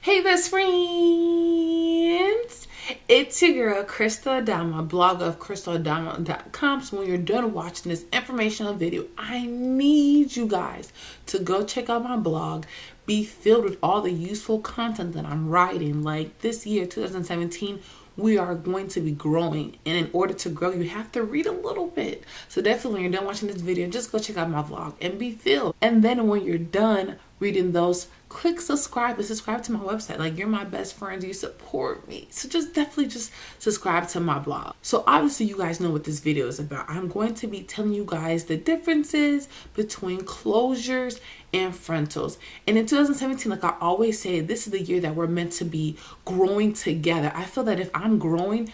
Hey best friends! It's your girl Crystal Adama, blog of crystaladama.com. So when you're done watching this informational video, I need you guys to go check out my blog. Be filled with all the useful content that I'm writing. Like this year, 2017, we are going to be growing, and in order to grow you have to read a little bit. So definitely when you're done watching this video, just go check out my vlog and be filled. And then when you're done reading those, click subscribe and subscribe to my website. Like, you're my best friends, you support me, so just definitely just subscribe to my blog. So obviously you guys know what this video is about. I'm going to be telling you guys the differences between closures and frontals. And in 2017, like I always say, this is the year that we're meant to be growing together. I feel that if I'm growing,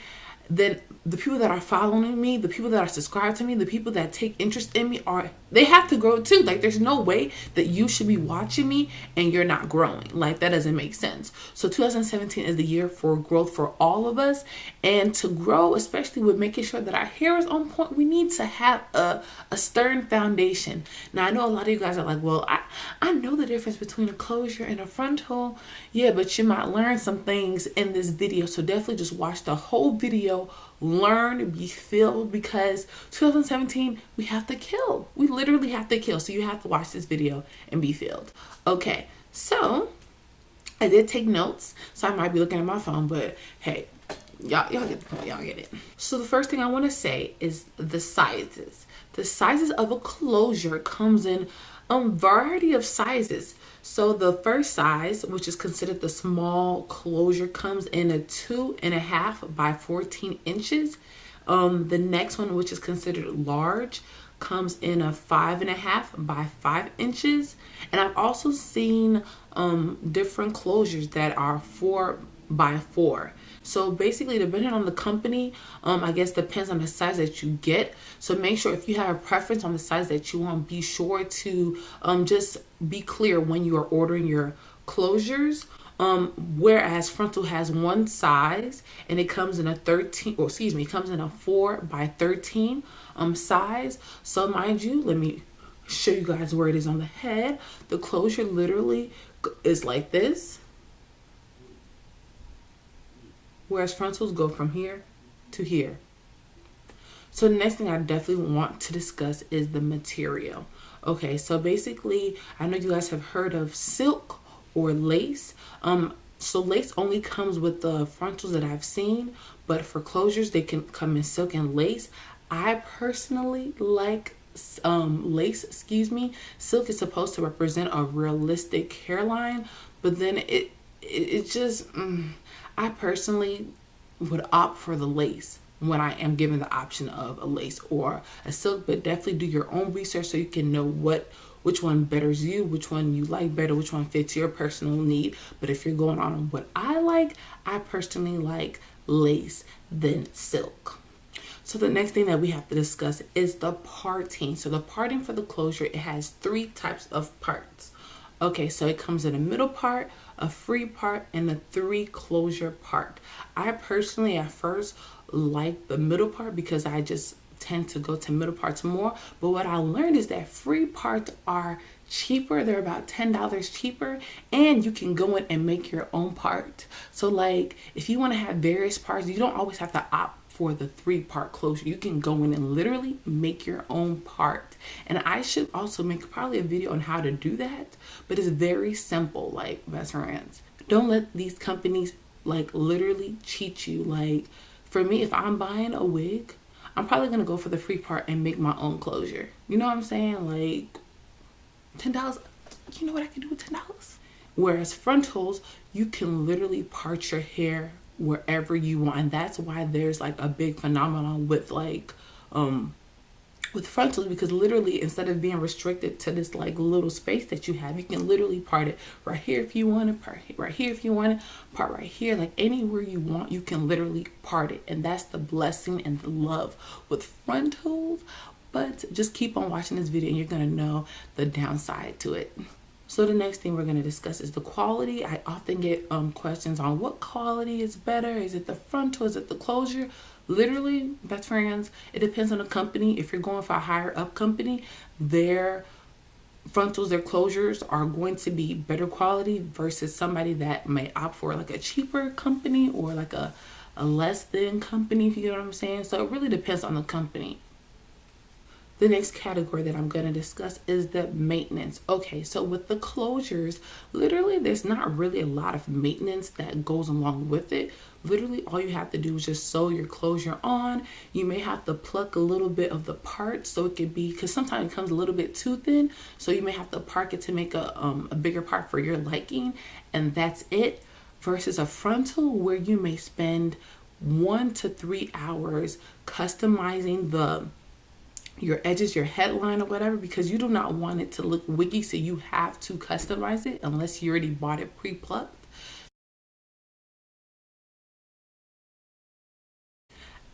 then the people that are following me, the people that are subscribed to me, the people that take interest in me, they have to grow too. Like, there's no way that you should be watching me and you're not growing. Like, that doesn't make sense. So 2017 is the year for growth for all of us. And to grow, especially with making sure that our hair is on point, we need to have a stern foundation. Now, I know a lot of you guys are like, well, I know the difference between a closure and a frontal. Yeah, but you might learn some things in this video. So definitely just watch the whole video, learn, be filled, because 2017, we have to kill. We literally have to kill. So you have to watch this video and be filled. Okay, so I did take notes, so I might be looking at my phone, but hey, y'all get the point. Y'all get it. So the first thing I want to say is the sizes. The sizes of a closure comes in a variety of sizes. So the first size, which is considered the small closure, comes in a 2.5 by 14 inches. The next one, which is considered large, comes in a 5.5 by 5 inches. And I've also seen different closures that are 4 by 4. So basically, depending on the company, I guess depends on the size that you get. So make sure, if you have a preference on the size that you want, be sure to just be clear when you are ordering your closures. Whereas frontal has one size, and it comes in a 4 by 13 size. So mind you, let me show you guys where it is on the head. The closure literally is like this, whereas frontals go from here to here. So the next thing I definitely want to discuss is the material. Okay, so basically, I know you guys have heard of silk or lace. So lace only comes with the frontals that I've seen, but for closures, they can come in silk and lace. I personally like lace, Silk is supposed to represent a realistic hairline, but then it just, I personally would opt for the lace when I am given the option of a lace or a silk. But definitely do your own research so you can know which one betters you, which one you like better, which one fits your personal need. But if you're going on what I like, I personally like lace than silk. So the next thing that we have to discuss is the parting. So the parting for the closure, it has 3 types of parts. Okay, so it comes in a middle part, a free part, and a 3 closure part. I personally at first like the middle part because I just tend to go to middle parts more. But what I learned is that free parts are cheaper. They're about $10 cheaper, and you can go in and make your own part. So like, if you want to have various parts, you don't always have to opt for the 3-part closure. You can go in and literally make your own part. And I should also make probably a video on how to do that, but it's very simple. Like, best friends, don't let these companies like literally cheat you. Like, for me, if I'm buying a wig, I'm probably gonna go for the free part and make my own closure. You know what I'm saying? Like, $10, you know what I can do with $10? Whereas frontals, you can literally part your hair wherever you want. And that's why there's like a big phenomenon with like with frontals, because literally instead of being restricted to this like little space that you have, you can literally part it right here if you want it, part right here if you want it, part right here, like anywhere you want, you can literally part it. And that's the blessing and the love with frontals. But just keep on watching this video and you're gonna know the downside to it. So the next thing we're going to discuss is the quality. I often get questions on what quality is better. Is it the frontal? Is it the closure? Literally, best friends, it depends on the company. If you're going for a higher up company, their frontals, their closures are going to be better quality versus somebody that may opt for like a cheaper company or like a less than company, if you know what I'm saying. So it really depends on the company. The next category that I'm going to discuss is the maintenance. Okay, so with the closures, literally there's not really a lot of maintenance that goes along with it. Literally all you have to do is just sew your closure on. You may have to pluck a little bit of the part, so it could be, because sometimes it comes a little bit too thin, so you may have to park it to make a bigger part for your liking, and that's it. Versus a frontal where you may spend 1 to 3 hours customizing your edges, your headline or whatever, because you do not want it to look wiggy, so you have to customize it unless you already bought it pre-plucked.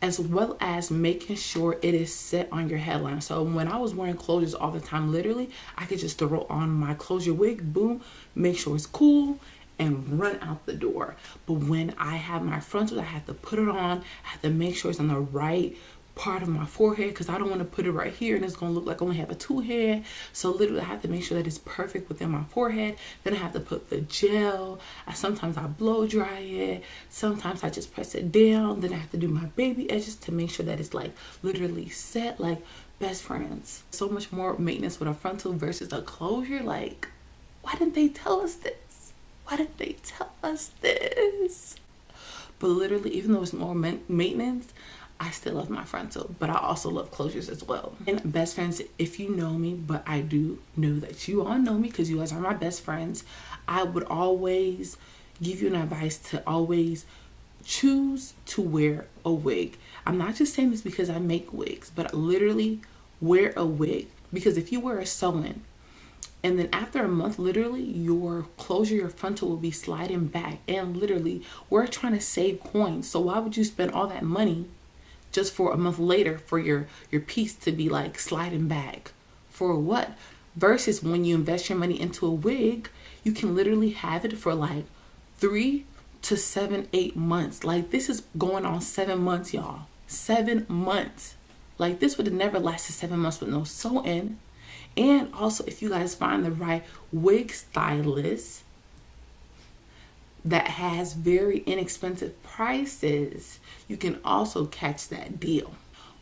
As well as making sure it is set on your headline. So when I was wearing closures all the time, literally I could just throw on my closure wig, boom, make sure it's cool, and run out the door. But when I have my frontals, I have to put it on, I have to make sure it's on the right part of my forehead, because I don't want to put it right here and it's going to look like I only have a 2 head. So literally I have to make sure that it's perfect within my forehead. Then I have to put the gel. Sometimes I blow dry it, sometimes I just press it down. Then I have to do my baby edges to make sure that it's like literally set. Like, best friends, so much more maintenance with a frontal versus a closure. Like, why didn't they tell us this? Why didn't they tell us this? But literally, even though it's more maintenance, I still love my frontal, but I also love closures as well. And best friends, if you know me, but I do know that you all know me because you guys are my best friends, I would always give you an advice to always choose to wear a wig. I'm not just saying this because I make wigs, but literally wear a wig. Because if you wear a sew-in, and then after a month, literally your closure, your frontal will be sliding back. And literally, we're trying to save coins. So why would you spend all that money just for a month later for your piece to be like sliding back? For what? Versus when you invest your money into a wig, you can literally have it for like 3 to 7, 8 months. Like, this is going on 7 months, y'all. 7 months. Like, this would have never lasted 7 months with no sew-in. And also, if you guys find the right wig stylist that has very inexpensive prices, you can also catch that deal.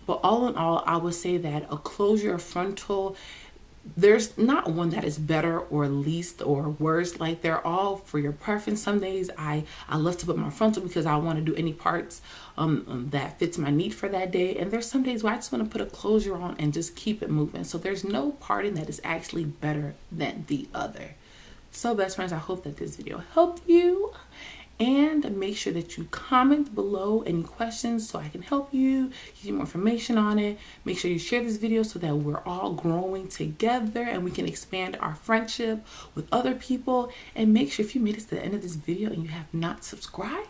But all in all, I would say that a closure, a frontal, there's not one that is better or least or worse. Like, they're all for your preference. Some days I love to put my frontal because I want to do any parts that fits my need for that day. And there's some days where I just want to put a closure on and just keep it moving. So there's no parting that is actually better than the other. So best friends, I hope that this video helped you. And make sure that you comment below any questions so I can help you, give you more information on it. Make sure you share this video so that we're all growing together and we can expand our friendship with other people. And make sure, if you made it to the end of this video and you have not subscribed,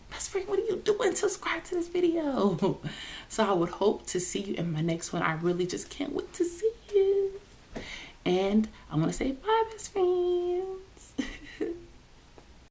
best friend, what are you doing? Subscribe to this video. So I would hope to see you in my next one. I really just can't wait to see you. And I want to say bye, best friend.